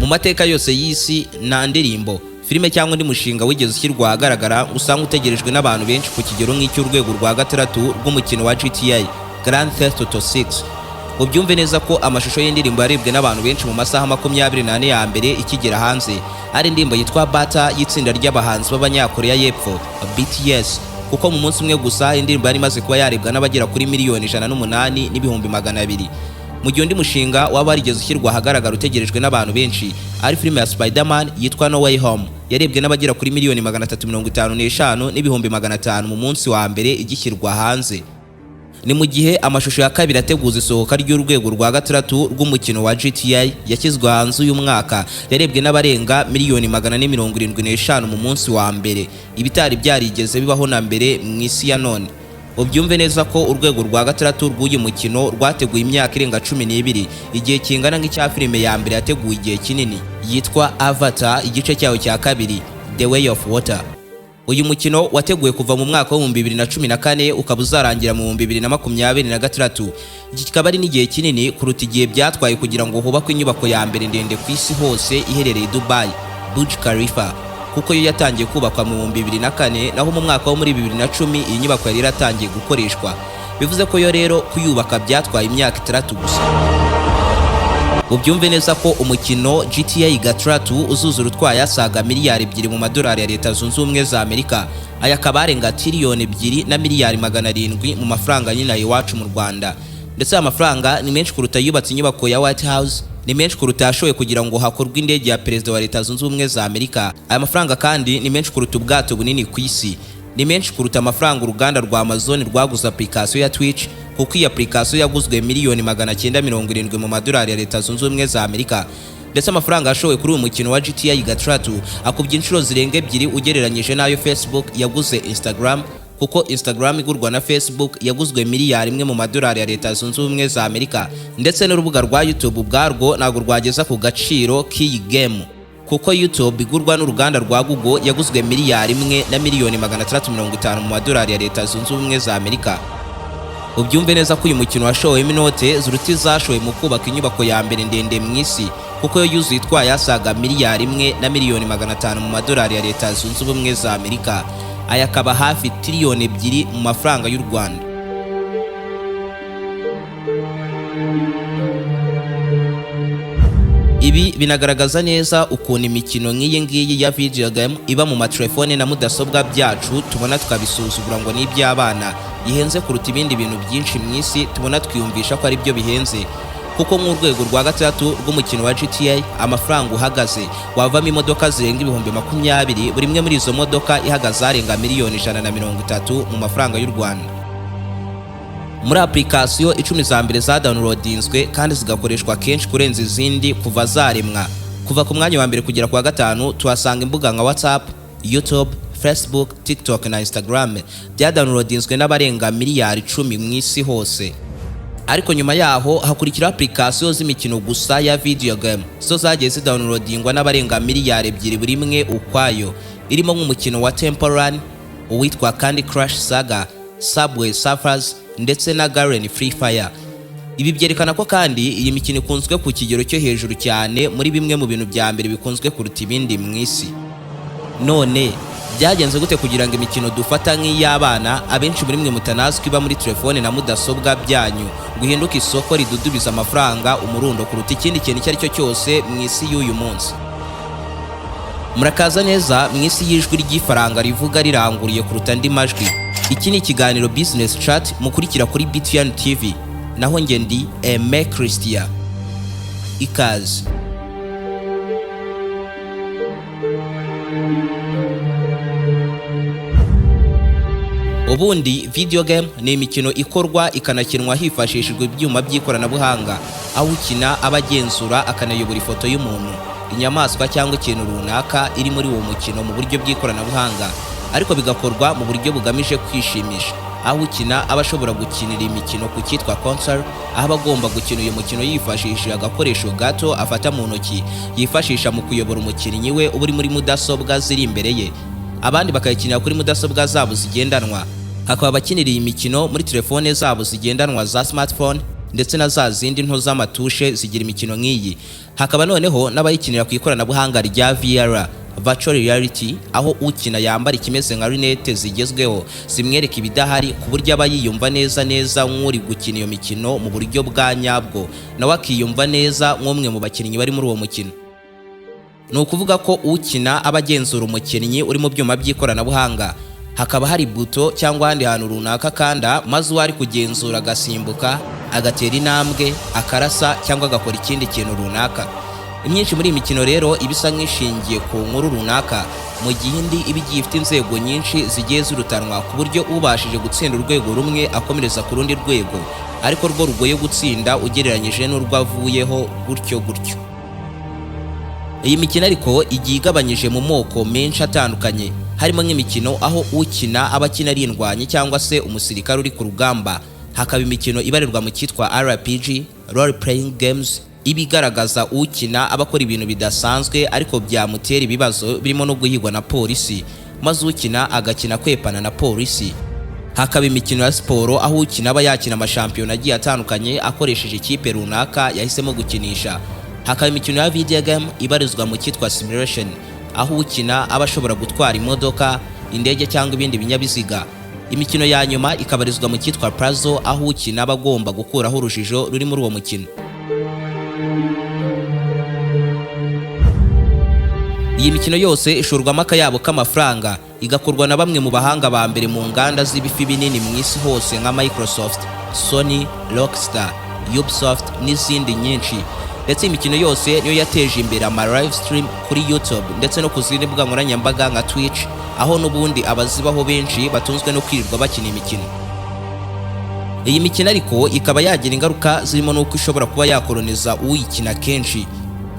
mu mateka yose y'isi nta ndirimbo, filime cyangwa undi mushinga wigeze ushyirwa ahagaragara usanga utegerejwe n'abantu benshi ku kigero nk'icy'urwego rwa gatandatu rw'umukino wa GTA Grand Theft Auto 6. Ubyumve neza ko amashusho y'indirimbo yarebwe n'abantu benshi mu masaha 24 ya mbere ikigera hanze ari indirimbo yitwa Bata y'itsinda ry'abahanzi b'abanyakoreya y'epfo BTS, kuko mu munsi umwe gusa indirimbo yari imaze kuba yarebwa n'abagera kuri miliyoni 108,200,000. Mu gihe undi mushinga waba warigeze ushyirwa ahagaragara utegerejwe n'abantu benshi ari filime ya Spider-Man yitwa No Way Home, yarebwe n'abagera kuri miliyoni 355,500,000 mu munsi wa mbere igishyirwa hanze. Ni mu gihe amashusho ya kabiri ateguza isohoka ry'urwego rwa gatandatu rw'umukino wa GTA yashyizwe hanze uyu mwaka yarebwe n'abarenga miliyoni 475 mu munsi wa mbere, ibitari byarigeze bibaho na mbere mu isi ya none. Ubyumve neza ko urwego rwa gatandatu rw'uyu mukino rwateguye imyaka irenga 12, igihe kingana nk'icya filime ya mbere yateguye igihe kinini yitwa Avatar igice cyayo cya kabiri The Way of Water. Uyu mukino wateguwe kuva mu mwaka wa 2014 ukaba uzarangira mu 2026. Iki kikaba ari n'igihe kinini kuruta igihe byatwaye kugira ngo hubakwe inyubako ya mbere ndende ku isi hose iherereye Dubai, Burj Khalifa, kuko yo yatangiye kubakwa mu 2004, naho mu mwaka wo muri 2010 iyi nyubako yari yaratangiye gukoreshwa. Bivuze ko yo rero kuyubaka byatwaye imyaka 3 gusa. Ubyumve neza ko umukino GTA Gatatu uzuzura utwaye asaga miliyari 2 mu madolari ya Leta Zunze Ubumwe za Amerika, aya kabarenga tiriyoni 2 na miliyari 700 mu mafaranga nyine iwacu mu Rwanda. Ndetse amafaranga ni menshi kuruta yubatse inyubako ya White House, ni menshi kuruta yashoye kugira ngo hakorwe indege ya Perezida wa Leta Zunze Ubumwe za Amerika. Aya mafaranga kandi ni menshi kuruta ubwato bunini ku isi, ni menshi kuruta amafaranga uruganda rwa Amazon rwaguze application ya Twitch, kuko iyi application yaguzwe miliyoni 970 mu madolari ya Leta Zunze Ubumwe za Amerika. Ndetse amafaranga yashowe kuri uyu mukino wa GTA Gatatu akubye inshuro zirenga 2 ugereranyije n'ayo Facebook yaguze Instagram, kuko Instagram igurwa na Facebook yaguzwe miliyari 1 mu madolari ya Leta Zunze Ubumwe za Amerika. Ndetse n'urubuga rwa YouTube ubwarwo ntabwo rwageza ku gaciro k'iyi game, kuko YouTube igurwa n'uruganda rwa Google yaguzwe miliyari 1 na miliyoni 650 mu madolari ya Leta Zunze Ubumwe za Amerika. Ubyumve neza ko uyu mukino washowemo inote zuruti zashowe mu kubaka inyubako ya mbere ndende mu isi, kuko yo yuzuye itwaye asaga miliyari 1 na miliyoni 500 mu madolari ya Leta Zunze Ubumwe za Amerika, aya akaba hafi tiriyoni 2 mu mafaranga y'u Rwanda. Ibi binagaragaza neza ukuntu imikino nk'iyi ngiyi ya video game iba mu matelefone na mudasobwa byacu tubona tukabisuzugura ngo ni iby'abana, ihenze kuruta ibindi bintu byinshi mu isi tubona twiyumvisha ko ari byo bihenze. Kuko nk'urwego rwa gatandatu rw'umukino wa GTA amafaranga uhagaze wavamo imodoka zirenga 20,000, buri imwe muri izo modoka ihagaze arenga miliyoni 130 mu mafaranga y'u Rwanda. Muri application 10 za mbere za downloadinzwe kandi zigakoreshwa kenshi kurenza izindi kuva zaremwa, kuva ku mwanya wa mbere kugera kwa gatanu tuhasanga imbuga nka WhatsApp, YouTube, Facebook, TikTok na Instagram bya downloadinzwe n'abarenga miliyari 10 mu isi hose. Ariko nyuma yaho hakurikira application z'imikino gusa ya video game zo zagiye zidownloadingwa n'abarenga miliyari 2 buri imwe ukwayo, irimo nk'umukino wa Temple Run, uwitwa Candy Crush Saga, Subway Surfers ndetse na Garden Free Fire. Ibi byerekana ko kandi iyi mikino ikunzwe ku kigero cyo hejuru cyane muri bimwe mu bintu bya mbere bikunzwe kuruta ibindi mu isi. None byagenze gute kugira ngo imikino dufata nk'iy'abana abenshi muri mwe mutanazwi iba muri telefone na mudasobwa byanyu guhinduka isoko ridudubiza amafaranga umurundo kuruta ikindi kintu icyo ari cyo cyose mu isi y'uyu munsi? Murakaza neza mu isi y'ijwi ry'ifaranga rivuga riranguriye kuruta andi majwi. Iki ni ikiganiro Business Chat mukurikira kuri BTN TV, naho nge ndi Aime Christian. Ikaze. Ubundi video game ni imikino ikorwa ikanakinwa hifashishijwe ibyuma by'ikoranabuhanga, aho ukina abagenzura akanayobora ifoto y'umuntu, inyamaswa cyangwa ikintu runaka iri muri uwo mukino mu buryo bw'ikoranabuhanga, ariko bigakorwa mu buryo bugamije kwishimisha, aho ukina abashobora gukinira imikino ku cyitwa console, aho bagomba gukina uyu mukino yifashishije agakoresho gato afata mu ntoki yifashisha mu kuyobora umukinnyi we uri muri mudasobwa ziri imbere ye, abandi bakayikinira kuri mudasobwa zabo zigendanwa. Hakaba bakinira iyi mikino muri telefone zabo zigendanwa za smartphone, ndetse na za zindi nto z'amatushe zigira imikino nk'iyi. Hakaba noneho n'abayikinira ku ikoranabuhanga rya VR virtual reality, aho ukina yambara ikimeze nka lunette zigezweho zimwereka ibidahari ku buryo aba yiyumva neza nk'uri gukina iyo mikino mu buryo bwa nyabwo, nawe akiyumva neza nk'umwe mu bakinnyi bari muri uwo mukino. Ni ukuvuga ko ukina aba agenzura umukinnyi uri mu byuma by'ikoranabuhanga. Hakaba hari buto cyangwa ahandi hantu runaka kanda, maze uwari kugenzura agasimbuka, agatera intambwe, akarasa cyangwa agakora ikindi kintu runaka. Imyinshi muri imikino rero ibisa nk'ishingiye ku nkuru runaka, mu gihe indi iba igiye ifite inzego nyinshi zigiye zirutanwa ku buryo ubashije gutsinda urwego rumwe akomereza ku rundi rwego, ariko rwo rugoye gutsinda ugereranyije n'urwo avuyeho, gutyo gutyo. Iyi mikino ariko igiye igabanyije mu moko menshi atandukanye, harimo nk'imikino aho ukina aba akina ari indwanyi cyangwa se umusirikare uri ku rugamba. Hakaba imikino ibarirwa mu cyitwa RPG role playing games, ibigaragaza ukina abakora ibintu bidasanzwe ariko byamutera ibibazo birimo no guhigwa na polisi, maze ukina agakina kwepana na polisi. Hakaba imikino ya siporo aho ukina aba yakina amashampiyona agiye atandukanye akoresheje ikipe runaka yahisemo gukinisha. Hakaba imikino ya video game ibarizwa mu cyitwa simulation, aho ukina aba ashobora gutwara imodoka, indege cyangwa ibindi binyabiziga. Imikino ya nyuma ikabarizwa mu cyitwa puzzle, aho ukina aba agomba gukuraho urujijo ruri muri uwo mukino. Iyi mikino yose ishorwamo akayabo k'amafaranga, igakorwa na bamwe mu bahanga ba mbere mu nganda z'ibifi binini mu isi hose nka Microsoft, Sony, Rockstar, Ubisoft n'izindi nyinshi. Ndetse imikino yose niyo yateje imbere ama live stream kuri YouTube ndetse no ku zindi mbuga nkoranyambaga nka Twitch, aho n'ubundi abazibaho benshi batunzwe no kwirirwa bakina imikino. Iyi mikino ariko ikaba yagira ingaruka zirimo n'uko ishobora kuba yakoloniza uyikina kenshi,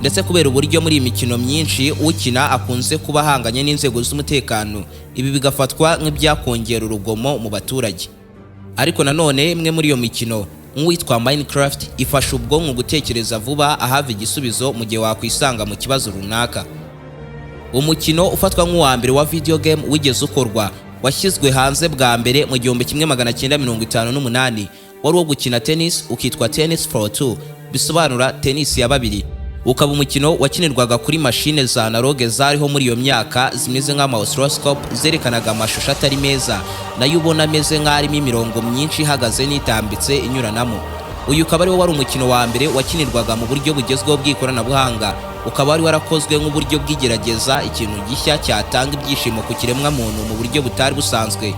ndetse kubera uburyo muri imikino myinshi ukina akunze kuba ahanganye n'inzego z'umutekano, ibi bigafatwa nk'ibyakongera urugomo mu baturage. Ariko nanone imwe muri iyo mikino nk'uwitwa Minecraft ifasha ubwonko gutekereza vuba ahava igisubizo mu gihe wakwisanga mu kibazo runaka. Umukino ufatwa nk'uwa mbere wa video game wigeze ukorwa, washyizwe hanze bwa mbere mu 1958, wari uwo gukina tennis, ukitwa Tennis for Two, bisobanura tennis ya babiri. Ukaba umukino wakinirwaga kuri mashine za analogue zariho muri iyo myaka zimeze nk'ama oscilloscope zerekanaga amashusho atari meza, nayo ubona ameze nk'arimo imirongo myinshi ihagaze n'itambitse inyuranamo. Uyu ukaba ari wo wari umukino wa mbere wakinirwaga mu buryo bugezweho bw'ikoranabuhanga, ukaba wari warakozwe nk'uburyo bw'igerageza ikintu gishya cyatanga ibyishimo ku kiremwa muntu mu buryo butari busanzwe.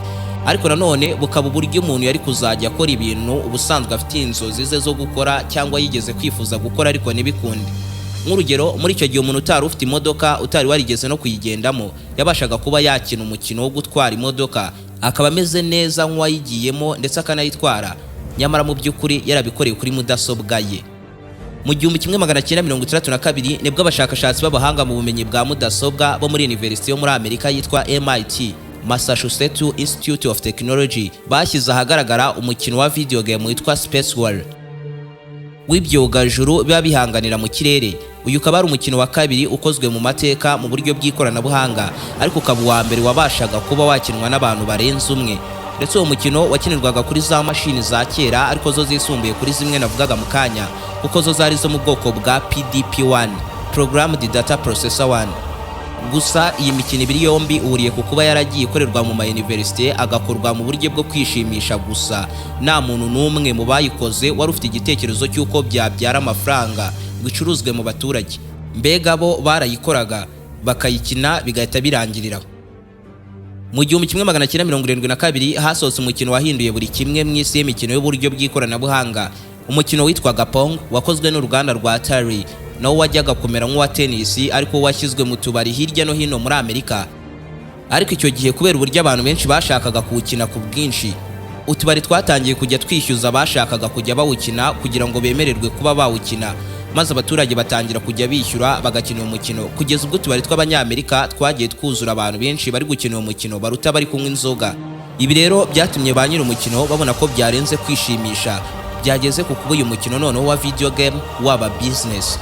Ariko nanone bukaba uburyo umuntu yari kuzajya akora ibintu ubusanzwe afite inzozi ze zo gukora cyangwa yigeze kwifuza gukora ariko ntibikunde. Nk'urugero, muri icyo gihe umuntu utari ufite imodoka, utari warigeze no kuyigendamo, yabashaga kuba yakina umukino wo gutwara imodoka, akaba ameze neza nk'uwayigiyemo ndetse akanayitwara, nyamara mu by'ukuri yarabikoreye kuri mudasobwa ye. Mu 1962 nibwo abashakashatsi b'abahanga mu bumenyi bwa mudasobwa bo muri University yo muri Amerika yitwa MIT, Massachusetts Institute of Technology, bashyize ahagaragara umukino wa video game witwa Space War w'ibyogajuru biba bihanganira mu kirere. Uyu ukaba ari umukino wa kabiri ukozwe mu mateka mu buryo bw'ikoranabuhanga, ariko ukaba uwa mbere wabashaga kuba wakinwa n'abantu barenze umwe. Ndetse uwo mukino wakinirwaga kuri za mashini za kera, ariko zo zisumbuye kuri zimwe navugaga mu kanya, kuko zo zari zo mu bwoko bwa PDP-1, Programmed Data Processor 1. Gusa iyi mikino ibiri yombi uhuriye ku kuba yaragiye ikorerwa mu university, agakorwa mu buryo bwo kwishimisha gusa, nta muntu n'umwe mu bayikoze wari ufite igitekerezo cy'uko byabyara amafaranga bicuruzwe mu baturage. Mbega bo barayikoraga bakayikina bigahita birangirira. Mu 1972 hasohotse umukino wahinduye buri kimwe mu isi y'imikino y'uburyo bw'ikoranabuhanga, umukino witwaga Pong, wakozwe n'uruganda rwa Atari, nawo wajyaga kumera nk'uwa tennis ariko washyizwe mu tubari hirya no hino muri Amerika. Ariko icyo gihe kubera uburyo abantu benshi bashakaga kuwukina ku bwinshi, utubari twatangiye kujya twishyuza abashakaga kujya bawukina kugira ngo bemererwe kuba bawukina, maze abaturage batangira kujya bishyura bagakina uwo mukino, kugeza ubwo utubari tw'Abanyamerika twagiye twuzura abantu benshi bari gukina uwo mukino baruta bari kunywa inzoga. Ibi rero byatumye ba nyiri umukino babona ko byarenze kwishimisha, byageze ku kuba uyu mukino noneho wa video game waba business.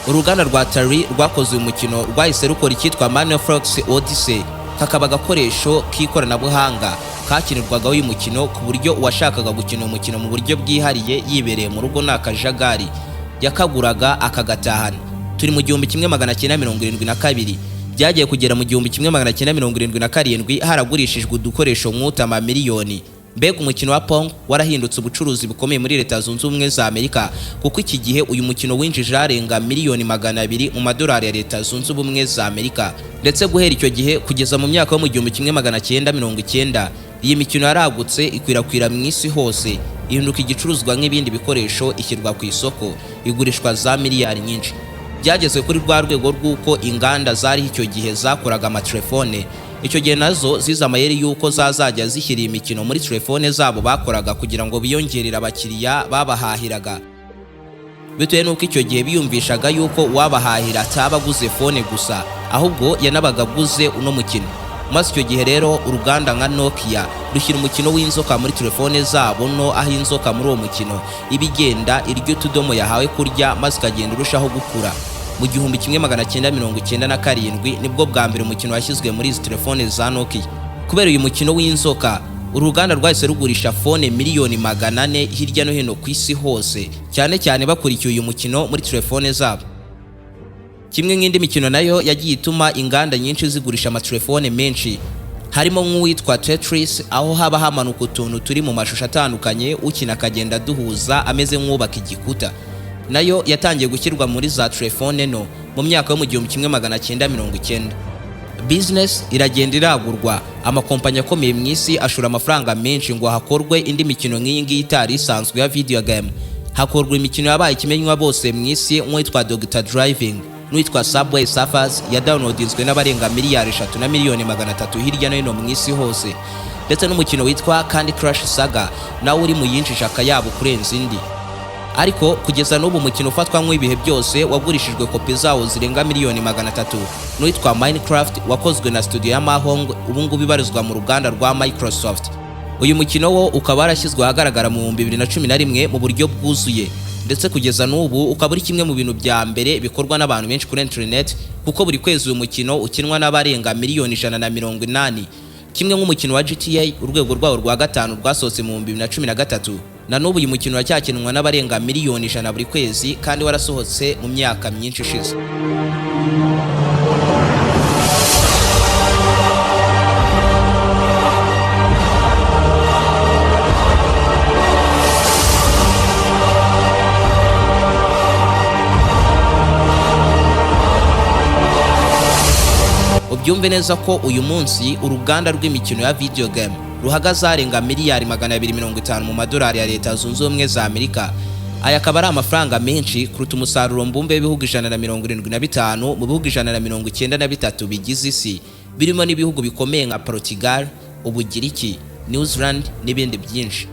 Uruganda rwa Atari rwakoze uyu mukino rwahise rukora icyitwa Manifex Odyssey, kakaba agakoresho k'ikoranabuhanga kakinirwagaho uyu mukino ku buryo uwashakaga gukina umukino mu buryo bwihariye yibereye mu rugo n'akajagari yakaguraga akagatahana. Turi mu 1972 byagiye kugera mu 1977 haragurishijwe udukoresho mwuta miliyoni. Mbega umukino wa Pong warahindutse ubucuruzi bukomeye muri Leta Zunze Ubumwe za Amerika, kuko iki gihe uyu mukino winjije arenga miliyoni 200 mu madolari ya Leta Zunze Ubumwe za Amerika. Ndetse guhera icyo gihe kugeza mu myaka yo mu 1990 iyi mikino yaragutse ikwirakwira mu isi hose, ihinduka igicuruzwa nk'ibindi bikoresho, ishyirwa ku isoko, igurishwa za miliyari nyinshi. Byageze kuri rwa rwego rw'uko inganda zari icyo gihe zakoraga amatelefone, icyo gihe nazo ziza amayeri y'uko zazajya zishyira imikino muri telefone zabo bakoraga kugira ngo biyongerere abakiriya babahahiraga. Bitewe n'uko icyo gihe biyumvishaga y'uko wabahahira ataba aguze fone gusa, ahubwo yanabaga aguze uno mukino. Maze icyo gihe rero uruganda nka Nokia rushyira umukino w'inzoka muri telefone zabo, no aho inzoka muri uwo mukino ibigenda iryo tudomo yahawe kurya maze ikagenda urushaho gukura. Mu 1997 nibwo bwa mbere umukino washyizwe muri izi telefone za Nokia. Kubera uyu mukino w'inzoka, uruganda rwahise rugurisha fone miliyoni 400 hirya no hino ku isi hose, cyane cyane bakurikiye uyu mukino muri telefone zabo. Kimwe nk'indi mikino nayo yagiye ituma inganda nyinshi zigurisha amatelefone menshi, harimo nk'uwitwa Tetris, aho haba hamanuka utuntu turi mu mashusho atandukanye ukina akagenda duhuza ameze nk'ubaka igikuta. Nayo yatangiye gushyirwa muri za telefone no mu myaka yo mu 1990. Business iragenda iragurwa, amakompanyi akomeye mu isi ashura amafaranga menshi ngo hakorwe indi mikino nk'iyi ngiyi itari isanzwe ya video game. Hakorwa imikino yabaye ikimenywa bose mu isi nk'uwitwa Dr Driving n'uwitwa Subway Surfers yadownloadinzwe n'abarenga miliyari 3 na miliyoni 300 hirya no hino mu isi hose, ndetse n'umukino witwa Candy Crush Saga nawe uri mu yinjije akayabo kurenza indi. Ariko kugeza n'ubu umukino ufatwa nk'ibihe byose wagurishijwe kopi zawo zirenga miliyoni 300 n'uwitwa Minecraft wakozwe na studio ya Mahong, ubu ngubu ibarizwa mu ruganda rwa Microsoft. Uyu mukino wo ukaba warashyizwe ahagaragara mu 2011 mu buryo bwuzuye, ndetse kugeza n'ubu ukaba uri kimwe mu bintu bya mbere bikorwa n'abantu benshi kuri internet, kuko buri kwezi uyu mukino ukinwa n'abarenga miliyoni 180. Kimwe nk'umukino wa GTA urwego rwawo rwa 5 rwasohotse mu 2013, na n'ubu uyu mukino uracyakinwa n'abarenga miliyoni 100 buri kwezi, kandi warasohotse mu myaka myinshi ishize. Ubyumve neza ko uyu munsi uruganda rw'imikino ya video game ruhagaze arenga miliyari 250 mu madolari ya Leta Zunze Ubumwe za Amerika. Aya akaba ari amafaranga menshi kuruta umusaruro mbumbe w'ibihugu 175 mu bihugu 193 bigize isi, birimo n'ibihugu bikomeye nka Portugal, Ubugiriki, New Zealand n'ibindi byinshi.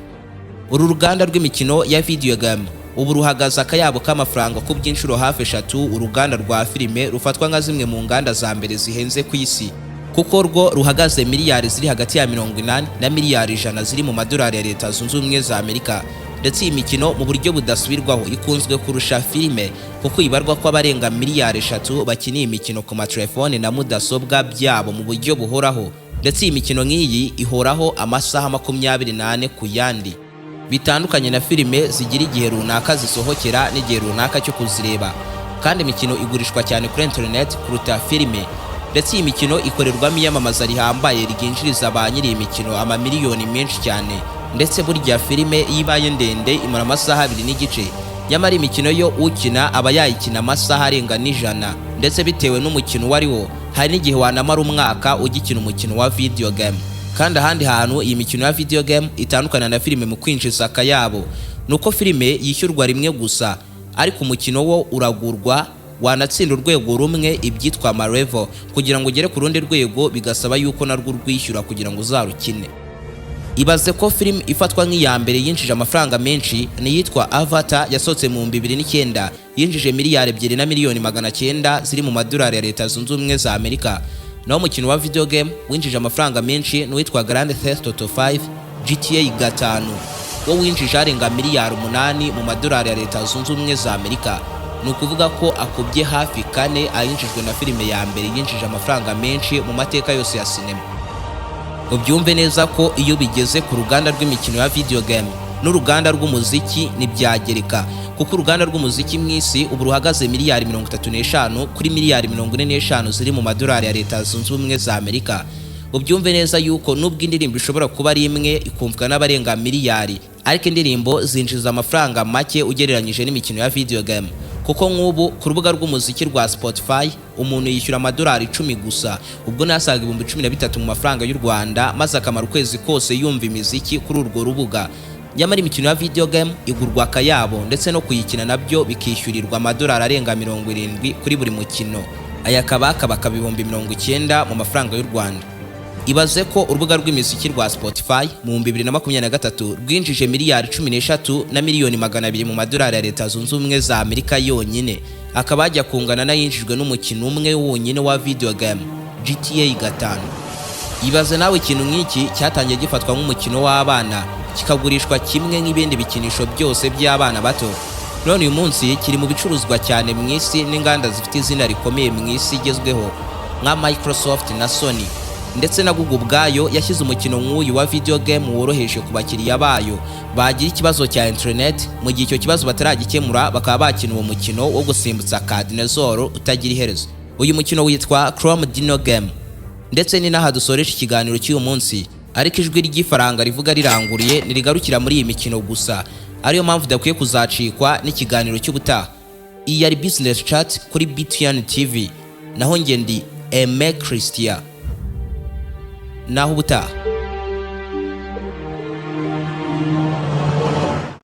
Uru ruganda rw'imikino ya video game ubu ruhagaze akayabo k'amafaranga ku byinshuro hafi 3 uruganda rwa filime rufatwa nka zimwe mu nganda za mbere zihenze ku isi, kuko rwo ruhagaze miliyari ziri hagati ya 80 na miliyari 100 ziri mu madolari ya Leta Zunze Ubumwe za Amerika. Ndetse iyi mikino mu buryo budasubirwaho ikunzwe kurusha filime, kuko ibarwa ko abarenga miliyari 3 bakiniye imikino ku matelefone na mudasobwa byabo mu buryo buhoraho. Ndetse iyi mikino nk'iyi ihoraho amasaha 24 ku yandi, bitandukanye na filime zigira igihe runaka zisohokera n'igihe runaka cyo kuzireba. Kandi imikino igurishwa cyane kuri internet kuruta filime, ndetse iyi mikino ikorerwamo iyamamaza rihambaye ryinjiriza ba nyiri imikino amamiliyoni menshi cyane. Ndetse burya filime yibaye ndende imara amasaha 2 n'igice, nyamara imikino yo ukina aba yayikina amasaha arenga 100. Ndetse bitewe n'umukino wari wo, hari n'igihe wanamara umwaka ugikina umukino wa video game. Kandi ahandi hantu iyi mikino ya video game itandukana na filime mu kwinjiza akayabo, nuko filime yishyurwa rimwe gusa, ariko umukino wo uragurwa, wanatsinda urwego rumwe ibyitwa level, kugira ngo ugere ku rundi rwego bigasaba yuko narwo rwishyura kugira ngo uzarukine. Ibaze ko film ifatwa nk'iya mbere yinjije amafaranga menshi ni yitwa Avatar, yasohotse mu 2009, yinjije miliyari 2 na miliyoni 900 ziri mu madolari ya Leta Zunze Ubumwe za Amerika. Naho umukino wa video game winjije amafaranga menshi n'uwitwa Grand Theft Auto 5 GTA 5, wo winjije arenga miliyari 8 mu madolari ya Leta Zunze Ubumwe za Amerika. ni ukuvuga ko akubye hafi kane ayinjijwe na filime ya mbere yinjije amafaranga menshi mu mateka yose ya sinema. Ubyumve neza ko iyo bigeze ku ruganda rw'imikino ya video game n'uruganda rw'umuziki ntibyagereka, kuko uruganda rw'umuziki mw'isi ubu ruhagaze miliyari 35 kuri miliyari 45 ziri mu madolari ya Leta Zunze Ubumwe za Amerika. Ubyumve neza yuko nubwo indirimbo ishobora kuba ari imwe ikumvwa n'abarenga miliyari, ariko indirimbo zinjiza amafaranga make ugereranyije n'imikino ya video game, kuko nk'ubu ku rubuga rw'umuziki rwa Spotify umuntu yishyura amadolari 10 gusa, ubwo nasaga 13,000 mu mafaranga y'u Rwanda, maze akamara ukwezi kose yumva imiziki kuri urwo rubuga. Nyamara imikino ya video game igurwa akayabo ndetse no kuyikina nabyo bikishyurirwa amadolari arenga 70 kuri buri mukino, aya akaba 90 mu mafaranga y'u Rwanda. Ibaze ko urubuga rw'imiziki rwa Spotify mu 2023 rwinjije miliyari 13 na miliyoni 200 mu madolari ya Leta Zunze Ubumwe za Amerika yonyine, akaba ajya kungana n'ayinjijwe n'umukino umwe wonyine wa video game GTA 5. Ibaze nawe ikintu nk'iki cyatangiye gifatwa nk'umukino w'abana kikagurishwa kimwe nk'ibindi bikinisho byose by'abana bato, none uyu munsi kiri mu bicuruzwa cyane mw'isi n'inganda zifite izina rikomeye mw'isi igezweho nka Microsoft na Sony, ndetse na Google ubwayo yashyize umukino nk'uyu wa video game woroheje ku bakiriya bayo bagira ikibazo cya internet. Mu gihe icyo kibazo bataragikemura bakaba bakina uwo mukino wo gusimbutsa ka dinozoro utagira iherezo. Uyu mukino witwa Chrome Dino Game, ndetse ni naha dusoresha ikiganiro cy'uyu munsi, ariko ijwi ry'ifaranga rivuga riranguriye nirigarukira muri iyi mikino gusa, ariyo mpamvu dakwiye kuzacikwa n'ikiganiro cy'ubutaha. Iyi yari Business Chat kuri BTN TV, naho nge ndi Aime Christian. Naho ubutaha.